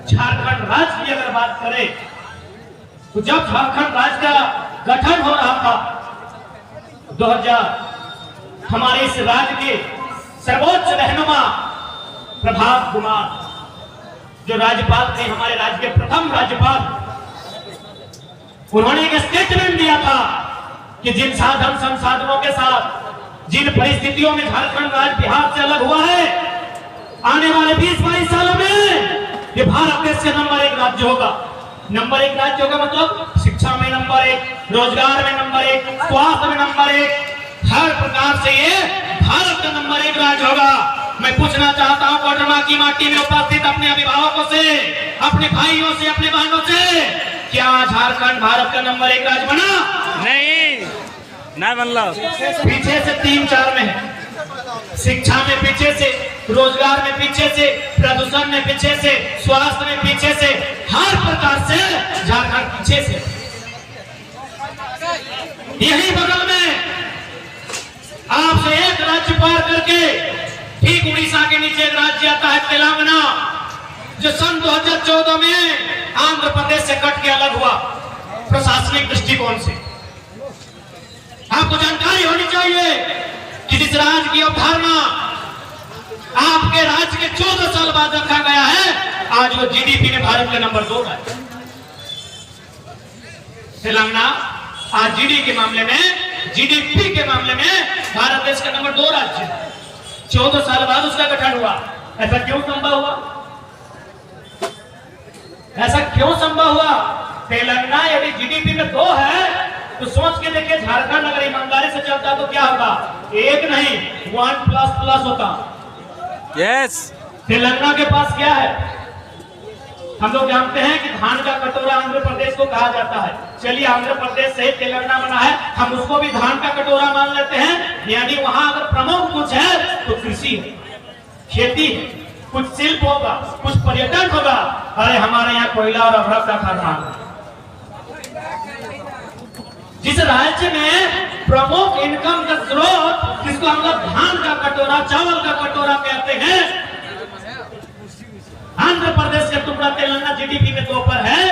झारखंड राज्य की अगर बात करें तो जब झारखंड राज्य का गठन हो रहा था 2000 हमारे इस राज्य के सर्वोच्च रहनुमा प्रभात कुमार जो राज्यपाल थे, हमारे राज्य के प्रथम राज्यपाल, उन्होंने एक स्टेटमेंट दिया था कि जिन साधन संसाधनों के साथ जिन परिस्थितियों में झारखंड राज्य बिहार से अलग हुआ है, आने वाले 20-22 सालों में ये भारत देश का नंबर 1 राज्य होगा। नंबर 1 राज्य होगा मतलब शिक्षा में नंबर 1, रोजगार में नंबर 1, स्वास्थ्य में नंबर 1, हर प्रकार से ये भारत का नंबर 1 राज्य होगा। मैं पूछना चाहता हूं कोडरमा की माटी में उपस्थित अपने अभिभावकों से, अपने भाइयों से, अपने बहनों से, क्या झारखंड भारत का नंबर 1 राज्य बना? नहीं बनला। पीछे से 3-4 में है, शिक्षा में पीछे से, रोजगार में पीछे से, प्रदूषण में पीछे से, स्वास्थ्य में पीछे से, हर प्रकार से झारखंड पीछे से। यही बगल में आपसे एक राज्य पार करके ठीक उड़ीसा के नीचे एक राज्य आता है तेलंगाना, जो सन 2014 में आंध्र प्रदेश से कट के अलग हुआ प्रशासनिक दृष्टिकोण से। आपको जानकारी होनी चाहिए कि जिस राज्य की अवधारणा आपके राज्य के 14 साल बाद रखा गया है, आज वो जीडीपी में भारत का नंबर 2 है। तेलंगाना आज जीडीपी के मामले में भारत देश का नंबर 2 राज्य है। 14 साल बाद उसका गठन हुआ। ऐसा क्यों संभव हुआ? ऐसा क्यों संभव हुआ? तेलंगाना यदि जीडीपी में 2 है तो सोच के देखिए, झारखंड अगर ईमानदारी से चलता तो क्या होगा? 1 नहीं 1++ होता। यस। तेलंगाना के पास क्या है? हम लोग जानते हैं कि धान का कटोरा आंध्र प्रदेश को कहा जाता है। चलिए, आंध्र प्रदेश से तेलंगाना बना है, हम उसको भी धान का कटोरा मान लेते हैं। यानी वहां अगर प्रमुख कुछ है तो कृषि है, खेती है, कुछ शिल्प होगा, कुछ पर्यटन होगा। अरे हमारे यहाँ कोयला और अभ्रक का खदान है। जिस राज्य में प्रमुख इनकम का स्रोत, जिसको हम लोग धान का कटोरा, चावल का कटोरा कहते हैं, आंध्र प्रदेश का टुकड़ा तेलंगाना जीडीपी में 2 पर है,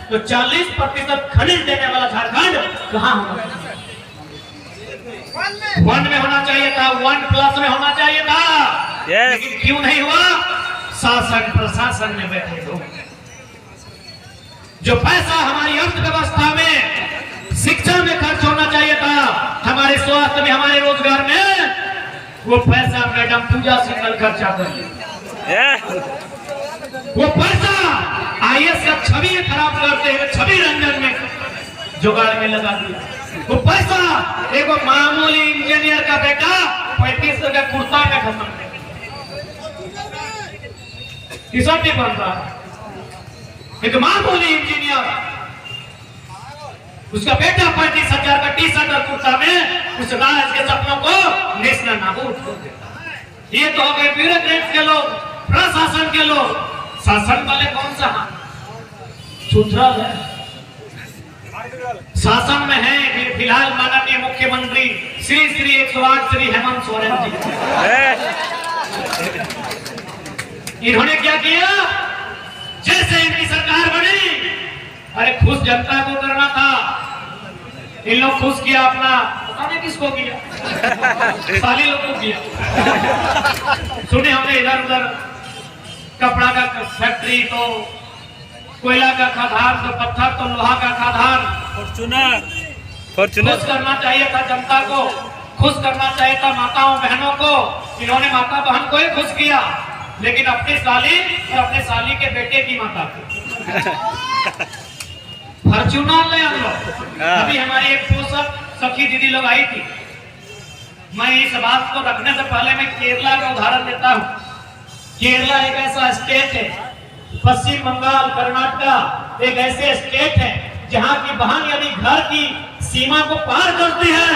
तो 40% खनिज देने वाला झारखंड कहां होगा? 1 में होना चाहिए था, 1+ में होना चाहिए था। लेकिन क्यों नहीं हुआ? शासन प्रशासन में बैठे लोग, जो पैसा हमारी अर्थव्यवस्था में, शिक्षा में खर्च होना चाहिए था, हमारे स्वास्थ्य में, हमारे रोजगार में, वो पैसा मैडम पूजा सिंगल खर्चा कर लिया। वो पैसा आईएएस का छवि खराब करते हुए छवि रंजन में जुगाड़ में लगा दिया। वो पैसा एक मामूली इंजीनियर का बेटा 35 का कुर्ता में खत्म कर टी-शर्ट ही बन रहा है। एक मामूली इंजीनियर, उसका बेटा 35,000 का टी-शर्ट और कुर्ता में उस राज के सपनों को नेशनल नाबूद कर देता। ये तो हो गए ब्यूरोक्रेट के लोग, प्रशासन के लोग। शासन वाले कौन सा सुथरा है? शासन में है फिलहाल माननीय मुख्यमंत्री श्री 108 श्री हेमंत सोरेन जी। इन्होंने क्या किया? जैसे इनकी सरकार बनी, अरे खुश जनता को करना था, इन लोग खुश किया अपना, पता नहीं किसको किया, साली लोग को किया। सुने हमने इधर उधर कपड़ा का फैक्ट्री, तो कोयला का खदान, तो पत्थर, तो लोहा का खदान। खुश करना चाहिए था जनता को, खुश करना चाहिए था माताओं बहनों को। इन्होंने माता बहन को ही खुश किया, लेकिन अपनी साली और अपने साली के बेटे की माता को फॉर्च्यूनर ले हम लोग। अभी हमारी एक पोषक सखी दीदी लोग आई थी। मैं इस बात को रखने से पहले मैं केरला का उदाहरण देता हूँ। केरला एक ऐसा स्टेट है, पश्चिम बंगाल, कर्नाटक एक ऐसे स्टेट है जहां की बहन यदि घर की सीमा को पार करती है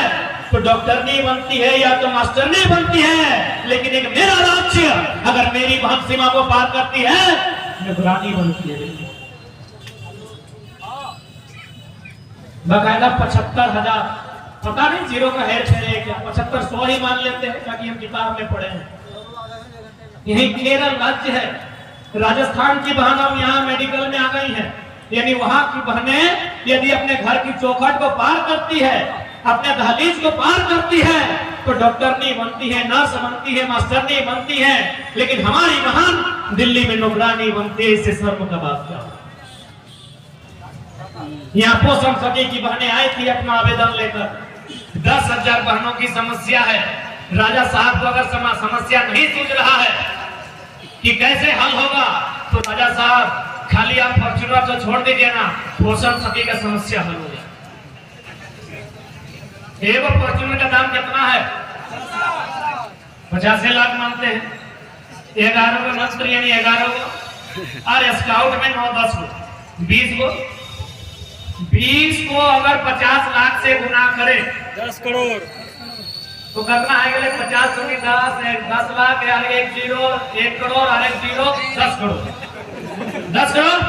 तो डॉक्टर नहीं बनती है या तो मास्टर नहीं बनती है, लेकिन एक मेरा राज्य, अगर मेरी बहन सीमा को पार करती है, निगरानी बनती है। बकायदा 75,000, पता नहीं जीरो का हेर फेर है क्या, 7500 ही मान लेते हैं ताकि हम किताब में पढ़े हैं। यही केरल राज्य है राजस्थान की बहन अब यहाँ मेडिकल में आ गई हैं, यानी वहां की बहनें यदि अपने घर की चौखट को पार करती है, अपने दहलीज को पार करती है, तो डॉक्टर नहीं बनती है, नर्स बनती है, मास्टर नहीं बनती है, लेकिन हमारी बहन दिल्ली में नौकरानी बनती है। इससे शर्म का बात क्या? यहाँ पोषण सखी की बहनें आई थी अपना आवेदन लेकर, 10,000 बहनों की समस्या है। राजा साहब को अगर समस्या नहीं सूझ रहा है कि कैसे हल होगा, तो राजा साहब खाली आप फॉर्च्यूनर तो छोड़ दीजिए ना, पोषण सखी का समस्या हल हो जाए। एक फॉर्च्यूनर का दाम कितना है? 85 लाख मानते हैं। 11 को मंत्र यानी 11 को, और स्काउट में 9-10 को, 20 को अगर 50 लाख से गुना करें 10 करोड़ तो कितना है? 50 दूनी 10 लाख, यार 1 जीरो 1 करोड़ और 1 जीरो 10 करोड़ 10 करोड़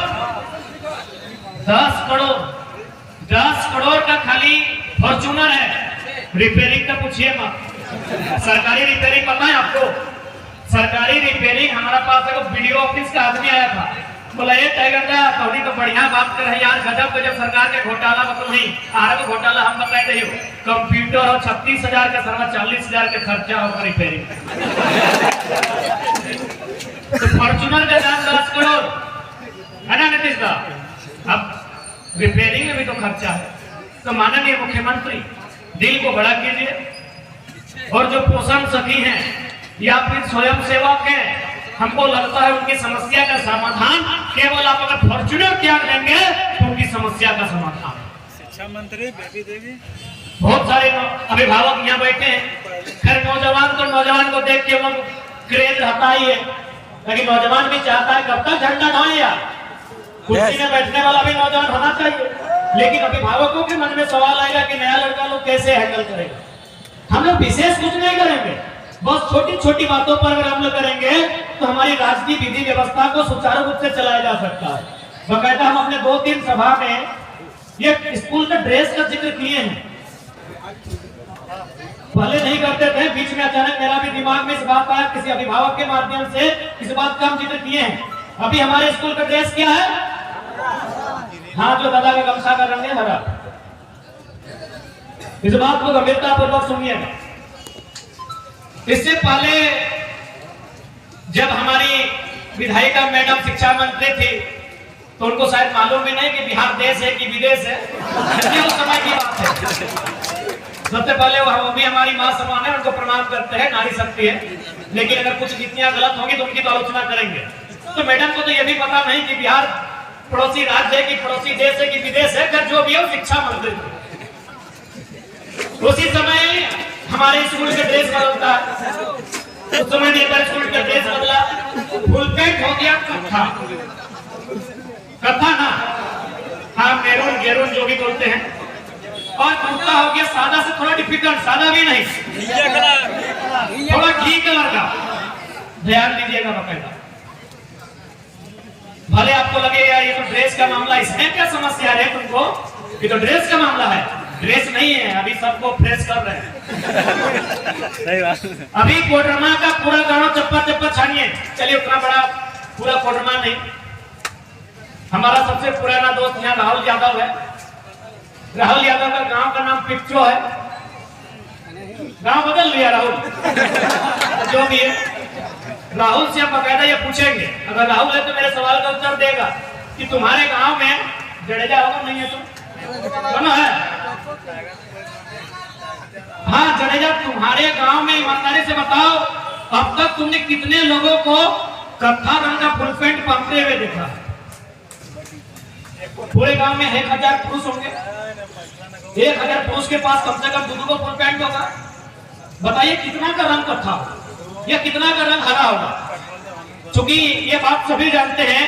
10 करोड़ 10 करोड़ का खाली फॉर्च्यूनर है। रिपेयरिंग का पूछिए मत। सरकारी रिपेयरिंग पता है आपको? सरकारी रिपेयरिंग हमारा पास एक वीडियो ऑफिस का आदमी आया था, बोला ये टाइगर का थोड़ी तो बढ़िया बात कर है यार, गजब गजब सरकार के घोटाला मतलब नहीं आरब घोटाला हम बताए रही हो। कंप्यूटर और 36,000 का सर्वर, 40,000 का खर्चा होगा रिपेयरिंग। तो फॉर्च्यूनर का दाम 10 करोड़ है ना नीतीश दा? अब रिपेयरिंग में भी तो खर्चा है। तो माननीय मुख्यमंत्री दिल को बड़ा कीजिए, और जो पोषण सखी हैं या फिर स्वयं सेवक हैं, हमको लगता है उनकी समस्या का समाधान केवल आप अगर फॉर्च्यूनर त्याग देंगे तो उनकी समस्या का समाधान। शिक्षा मंत्री बेबी देवी, बहुत सारे अभिभावक यहाँ बैठे हैं। खैर नौजवान को देख के वो क्रेज रहता ही है, लेकिन नौजवान भी चाहता है कब तक झंडा ढाए यार, कुर्सी में बैठने वाला भी नौजवान होना चाहिए। लेकिन अभिभावकों के मन में सवाल आएगा कि नया लड़का लोग कैसे हैंडल करेगा। हम लोग विशेष कुछ नहीं करेंगे, बस छोटी छोटी बातों पर अगर हम लोग करेंगे तो हमारी राजनीति विधि व्यवस्था को सुचारू रूप से चलाया जा सकता है। बकायदा हम अपने 2-3 सभा में ये स्कूल का ड्रेस का जिक्र किए हैं, पहले नहीं करते थे, बीच में अचानक मेरा भी दिमाग में इस बात आया, किसी अभिभावक के माध्यम से इस बात का हम जिक्र किए हैं। अभी हमारे स्कूल का ड्रेस क्या है? हाँ, जो दादा का गमछा का रंग है हरा। इस बात को गंभीरता पूर्वक सुनिएगा। इससे पहले जब हमारी विधायिका मैडम शिक्षा मंत्री थी तो उनको शायद मालूम भी नहीं कि बिहार देश है कि विदेश है, ये उस समय की बात है। सबसे पहले वो भी हमारी मां समान है, उनको प्रणाम करते हैं, नारी शक्ति है, लेकिन अगर कुछ नीतियां गलत होंगी तो उनकी तो आलोचना करेंगे। तो मैडम को तो ये भी पता नहीं कि बिहार पड़ोसी राज्य है कि पड़ोसी देश है कि विदेश है, कर जो भी हो शिक्षा मंत्री। उसी समय हमारे स्कूल का ड्रेस बदलता है, उस समय नेता स्कूल का ड्रेस बदला, फुल पैंट हो गया कथा ना, हाँ मैरून गेरून जो भी बोलते हैं, और कुर्ता हो गया सादा से थोड़ा डिफिकल्ट, सादा भी नहीं थोड़ा घी कलर का। ध्यान दीजिएगा बकायदा। भले आपको लगे यार ये तो ड्रेस का मामला, इसमें क्या समस्या है तुमको, ये तो ड्रेस का मामला है। ड्रेस नहीं है, अभी सबको फ्रेश कर रहे हैं। सही बात। अभी कोडरमा का पूरा गांव चप्पा छानिए, चलिए उतना बड़ा पूरा कोडरमा नहीं। हमारा सबसे पुराना दोस्त यहाँ राहुल यादव है। राहुल यादव का गांव का नाम पिक्चो है, गांव बदल लिया राहुल। जो भी है, राहुल से हम बकायदा ये पूछेंगे, अगर राहुल है तो मेरे सवाल का उत्तर देगा कि तुम्हारे गांव में जडेजा होगा नहीं है, तुम है? हाँ जडेजा, तुम्हारे गांव में ईमानदारी से बताओ, अब तक तुमने कितने लोगों को कत्था रंग का फुल पैंट पहनते हुए देखा? पूरे गांव में 1000 पुरुष होंगे, 1000 पुरुष के पास कम से कम 2 फुल पैंट होगा। बताइए कितना का रंग कत्था या कितना का रंग हरा होगा? क्योंकि ये बात सभी जानते हैं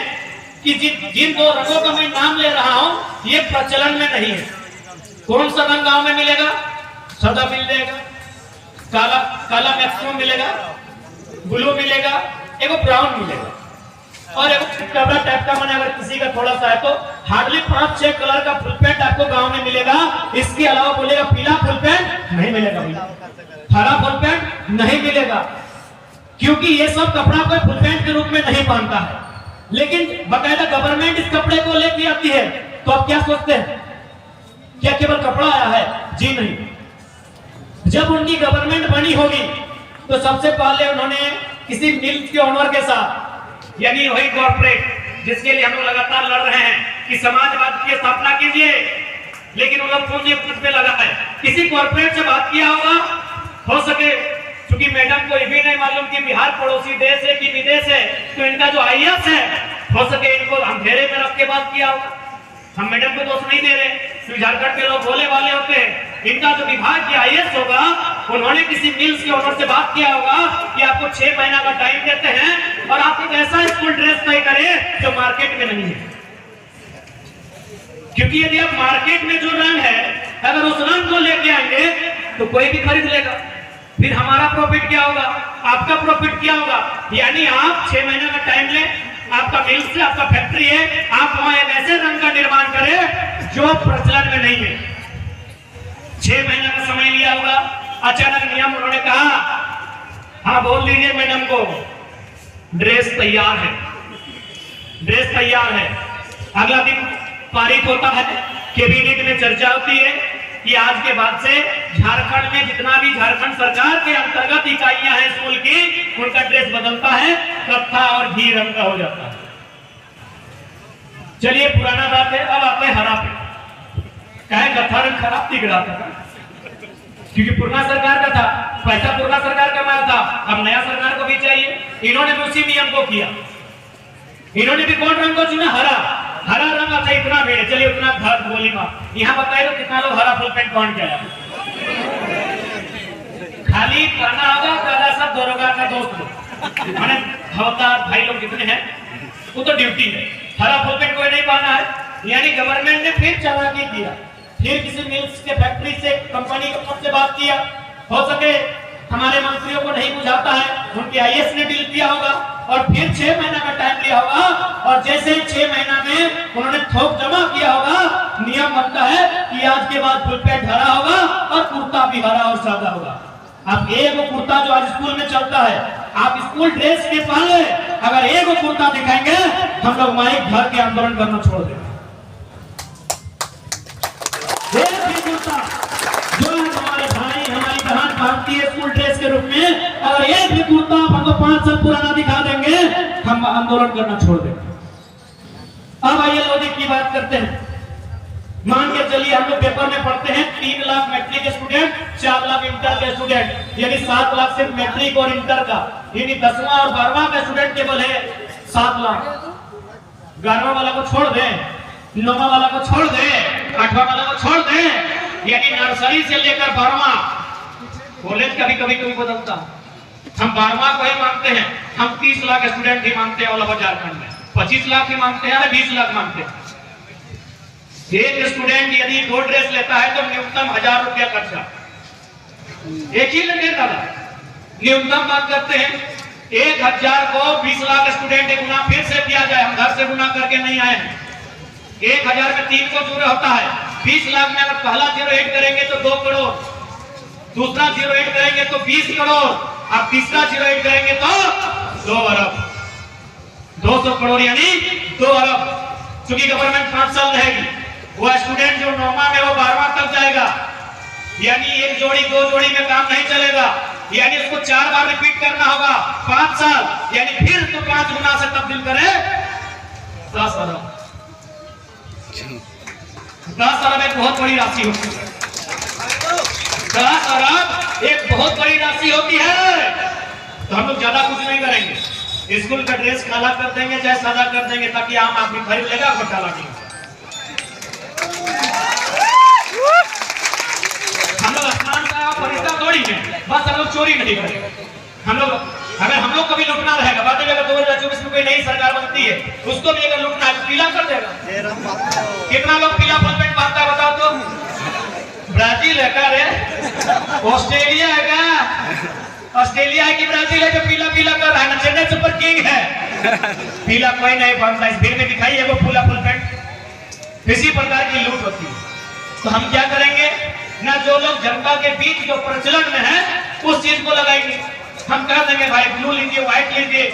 कि जिन 2 रंगों का मैं नाम ले रहा हूं ये प्रचलन में नहीं है। कौन सा रंग गांव में मिलेगा? सादा मिल जाएगा, काला मैक्सिमम मिलेगा, ब्लू मिलेगा, एक ब्राउन मिलेगा, और एक कपड़ा टाइप का मैंने अगर किसी का थोड़ा सा है तो हार्डली 5-6 कलर का फुल पैंट आपको गांव में मिलेगा। इसके अलावा बोलेगा पीला फुल पैंट नहीं मिलेगा, हरा फुल पैंट नहीं मिलेगा, क्योंकि ये सब कपड़ा कोई फुल पैंट के रूप में नहीं पहनता है। लेकिन बकायदा गवर्नमेंट इस कपड़े को लेके आती है, तो आप क्या सोचते हैं, क्या केवल कपड़ा आया है? जी नहीं। जब उनकी गवर्नमेंट बनी होगी तो सबसे पहले उन्होंने किसी मिल के ओनर के साथ, यानी वही कॉर्पोरेट जिसके लिए हम लोग लगातार लड़ रहे हैं कि समाजवाद की स्थापना कीजिए, लेकिन वो लोग पूंजीपति पे लगा है, किसी कॉर्पोरेट से बात किया होगा, हो सके क्योंकि मैडम को ये भी नहीं मालूम कि बिहार पड़ोसी देश है कि विदेश है, तो इनका जो आईएएस है, हो सके इनको अंधेरे में रख के बात किया होगा। हम मैडम को दोष नहीं दे रहे, क्योंकि झारखंड के लोग भोले वाले होते हैं। इनका जो विभाग की आईएएस होगा, उन्होंने किसी मिल्स के ओनर से बात किया होगा कि आपको 6 महीना का टाइम देते हैं और आप एक ऐसा स्कूल ड्रेस तय करें जो मार्केट में नहीं है, क्योंकि यदि आप मार्केट में जो रंग है अगर उस रंग को लेके आएंगे तो कोई भी खरीद लेगा, फिर हमारा प्रॉफिट क्या होगा, आपका प्रॉफिट क्या होगा। यानी आप 6 महीने का टाइम लें, आपका मिल से आपका फैक्ट्री है, आप वहां एक ऐसे रंग का निर्माण करें जो प्रचलन में नहीं है। 6 महीने का समय लिया होगा, अचानक नियम उन्होंने कहा, हाँ बोल दीजिए मैडम को ड्रेस तैयार है, ड्रेस तैयार है। अगला दिन पारित होता है, कैबिनेट में चर्चा होती है कि आज के बाद से झारखंड में जितना भी झारखंड सरकार के अंतर्गत इकाइयां हैं स्कूल की, उनका ड्रेस बदलता है, कत्था और घी रंग का हो जाता है। चलिए पुराना बात है, अब आते हैं हरा पे। कहे कत्था रंग खराब दिख रहा था क्योंकि पुराना सरकार का था, पैसा पुराना सरकार का माल था, अब नया सरकार को भी चाहिए। इन्होंने भी उसी नियम को किया, इन्होंने भी कौन रंग को चुना, हरा। हरा रंग आता इतना भीड़, चलिए उतना घर बोली माँ यहाँ बताए तो कितना लोग हरा फुल पैंट पहन के आया। खाली पहना होगा दादा सब दरोगा का दोस्त मैंने हवलदार भाई लोग जितने हैं वो तो ड्यूटी है, हरा फुल पैंट कोई नहीं पहना है। यानी गवर्नमेंट ने फिर चालाकी किया, फिर किसी मिल्स के फैक्ट्री से कंपनी से बात किया, हो सके हमारे मंत्रियों को नहीं बुझाता है, उनके आईएएस ने डील किया होगा और फिर 6 महीना का टाइम लिया होगा और जैसे 6 महीना में उन्होंने थोक जमा किया होगा, नियम बनता है कि आज के बाद फुल पैंट हरा होगा और कुर्ता भी हरा और सादा होगा। अब एक कुर्ता जो आज स्कूल में चलता है, आप स्कूल ड्रेस के पहले अगर एक कुर्ता दिखाएंगे हम लोग माइक भर के आंदोलन करना छोड़ देंगे। एक भी कुर्ता जो हमारे भाई हमारी बहन पहनती है स्कूल ड्रेस के रूप में, अगर एक भी कुर्ता हमको 5 साल पुराना दिखा देंगे हम आंदोलन करना छोड़ देंगे। अब आइए लॉजिक की बात करते हैं। मान के चलिए हम लोग पेपर में पढ़ते हैं 3 लाख मैट्रिक के स्टूडेंट, 4 लाख इंटर के स्टूडेंट, यानी 7 लाख सिर्फ मैट्रिक और इंटर का, यानी 10वां और 12वां का स्टूडेंट केवल है 7 लाख। 11वां वाला को छोड़ दें, 9वां वाला को छोड़ दें, 8वां वाला को छोड़ दें, यानी नर्सरी से लेकर 12वां, कॉलेज का भी कभी कभी बदलता। हम 12वां को ही मानते हैं, हम 30 लाख स्टूडेंट ही मानते हैं ऑल ओवर झारखंड में, 25 लाख ही मानते हैं, 20 लाख मानते हैं। एक स्टूडेंट यदि 2 ड्रेस लेता है तो न्यूनतम 1000 रुपया खर्चा एक ही लगेगा। न्यूनतम बात करते हैं 1000 को 20 लाख स्टूडेंट एक गुना फिर से किया जाए, हम घर से गुना करके नहीं आए हैं। 1000 में 3 को जोड़े होता है, 20 लाख में अगर पहला 0 ऐड करेंगे तो 2 करोड़, दूसरा 0 ऐड करेंगे तो 20 करोड़, अब तीसरा 0 ऐड करेंगे तो 2 अरब, 200 करोड़ यानी 2 अरब। क्योंकि गवर्नमेंट 5 साल रहेगी, वो स्टूडेंट जो 9वां में वो 12वां तक जाएगा, यानी 1 जोड़ी 2 जोड़ी में काम नहीं चलेगा, यानी उसको 4 बार रिपीट करना होगा 5 साल, यानी फिर तो 5 गुना से तब्दील करें 10 अरब। 10 अरब एक बहुत बड़ी राशि होती है, 10 अरब एक बहुत बड़ी राशि होती है। तो हम लोग ज्यादा कुछ नहीं करेंगे, स्कूल का ड्रेस काला कर देंगे चाहे सादा कर देंगे ताकि आम आदमी खरीद लेगा, घोटाला नहीं। हम लोग आसमान का फरिश्ता थोड़ी है, बस हम लोग चोरी नहीं करेंगे। हम लोग अगर हम लोग को भी लुटना रहेगा, बाद में अगर 2024 में कोई नई सरकार बनती है उसको भी अगर लुटना है तो पीला कर देगा। कितना लोग पीला फुल पैंट पहनता है बताओ तो? ब्राजील है क्या रे? ऑस्ट्रेलिया है क्या? ऑस्ट्रेलिया है कि ब्राजील है जो पीला पीला कर रहा है ना? चेन्नई सुपर किंग है, पीला कोई नहीं पहनता। इस भीड़ में दिखाइए वो फूला फुल पैंट। इसी प्रकार की लूट होती है। तो हम क्या करेंगे ना, जो लोग जनता के बीच जो प्रचलन में है उस चीज को लगाएंगे। हम कह देंगे भाई ब्लू लीजिए, व्हाइट लीजिए,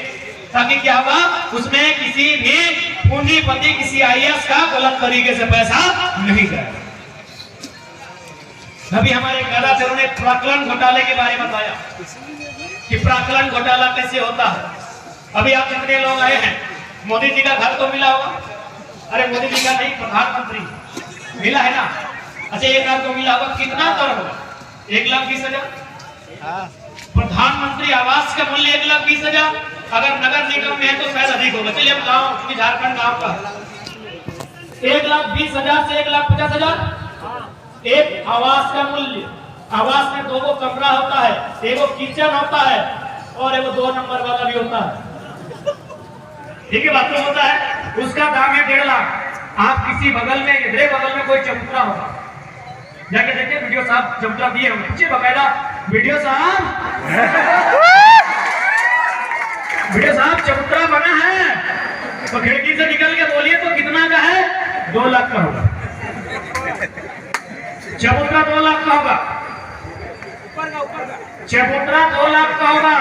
ताकि क्या होगा, उसमें किसी भी पूंजीपति किसी IAS का गलत तरीके से पैसा नहीं जाएगा। अभी हमारे दादा थे, उन्होंने प्राक्कलन घोटाले के बारे में बताया कि प्राक्कलन घोटाला कैसे होता है। अभी आप जितने लोग आए हैं, मोदी जी का घर तो मिला होगा। अरे मोदी जी का नहीं, प्रधानमंत्री मिला है ना। अच्छा, एक घर तो मिला होगा, कितना दर होगा? 1,20,000। प्रधानमंत्री आवास का मूल्य 1,20,000। अगर नगर निगम में है तो शायद अधिक होगा। चलिए हम गाँव, क्योंकि झारखंड गाँव का 1,20,000 से 1,50,000 एक आवास का मूल्य। आवास में 2 कमरा होता है, एगो किचन होता है और एगो 2 नंबर वाला भी होता है। ठीक है, बाथरूम होता है, उसका दाम है 1.5 लाख। आप किसी बगल में, इधरे बगल में कोई चबूतरा होगा, जाके देखिए, वीडियो साहब चबूतरा दिए होंगे नीचे बकायदा। वीडियो साहब चबूतरा बना है, तो खिड़की से निकल के बोलिए तो कितना का है? 2 लाख का होगा। चबूतरा 2 लाख का होगा। चबूतरा 2 लाख का होगा।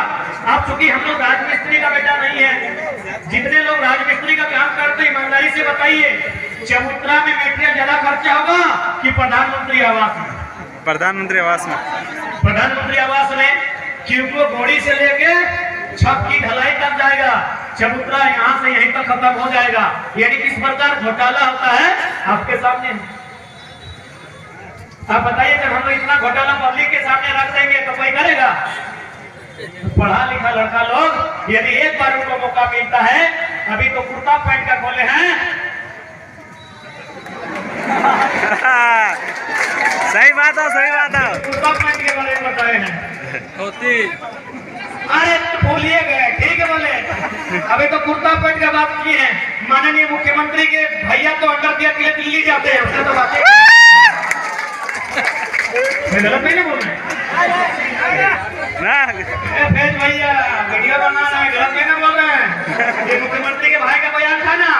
आप चूंकि हम लोग राजमिस्त्री का बेटा नहीं है, जितने लोग राजमिस्त्री का काम करते हैं ईमानदारी से बताइए, चबूतरा में मेटेरियल ज्यादा खर्चा होगा कि प्रधानमंत्री आवास में? प्रधानमंत्री आवास में। प्रधानमंत्री आवास में क्योंकि वो घोड़ी से लेके छत की ढलाई तक जाएगा, चबूतरा यहाँ से यहीं तक खत्म हो जाएगा। यानी किस प्रकार घोटाला होता है आपके सामने। आप बताइए, जब हम लोग इतना घोटाला पब्लिक के सामने रख देंगे तो कोई करेगा? पढ़ा लिखा लड़का लोग, यदि एक बार उनको मौका मिलता है, अभी तो कुर्ता पैंट का खोले हैं। सही बात है, सही बात है। कुर्ता पैंट के बारे में बताए हैं। होती, अरे भूलिए गए, ठीक है बोले। अभी तो कुर्ता पैंट का बात की है। माननीय मुख्यमंत्री के भैया तो अंडर दिया के लिए दिल्ली जाते हैं, उससे तो बातें गलत नहीं ना बोल रहे? भैया वीडियो बनाना है, गलत नहीं ना बोल रहे हैं? ये मुख्यमंत्री के भाई का बयान था ना,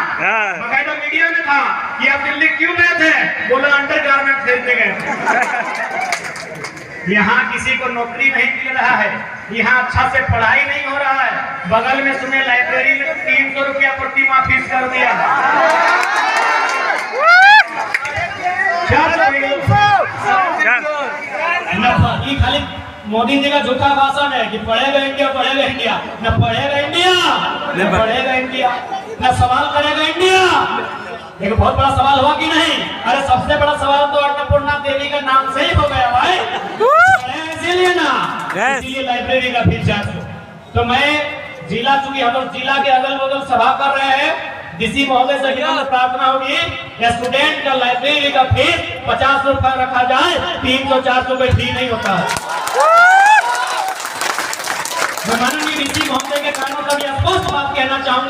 बकायदा मीडिया में था कि आप दिल्ली क्यों गए थे? बोला अंडर गारमेंट खरीदने गए। यहाँ किसी को नौकरी नहीं मिल रहा है, यहाँ अच्छा से पढ़ाई नहीं हो रहा है। बगल में सुने लाइब्रेरी में 300 रुपया प्रति माह फीस कर दिया। ये खाली मोदी जी का झूठा भाषण है कि पढ़ेगा इंडिया, पढ़ेगा इंडिया। न पढ़ेगा इंडिया, न पढ़ेगा इंडिया, न सवाल करेगा इंडिया। एक बहुत बड़ा सवाल हुआ कि नहीं? अरे सबसे बड़ा सवाल तो अन्नपूर्णा देवी का नाम से ही हो गया भाई, इसीलिए ना, इसीलिए लाइब्रेरी का फीस चार्ज। तो मैं जिला, चूंकि हम लोग जिला के अगल बगल सभा कर रहे हैं, डीसी महोदय से प्रार्थना होगी, स्टूडेंट का लाइब्रेरी का फीस 50 रुपया रखा जाए, 300-400 रुपये फी नहीं होता है। मैं माननीय डीसी महोदय के कानों का भी स्पष्ट बात कहना चाहूंगा।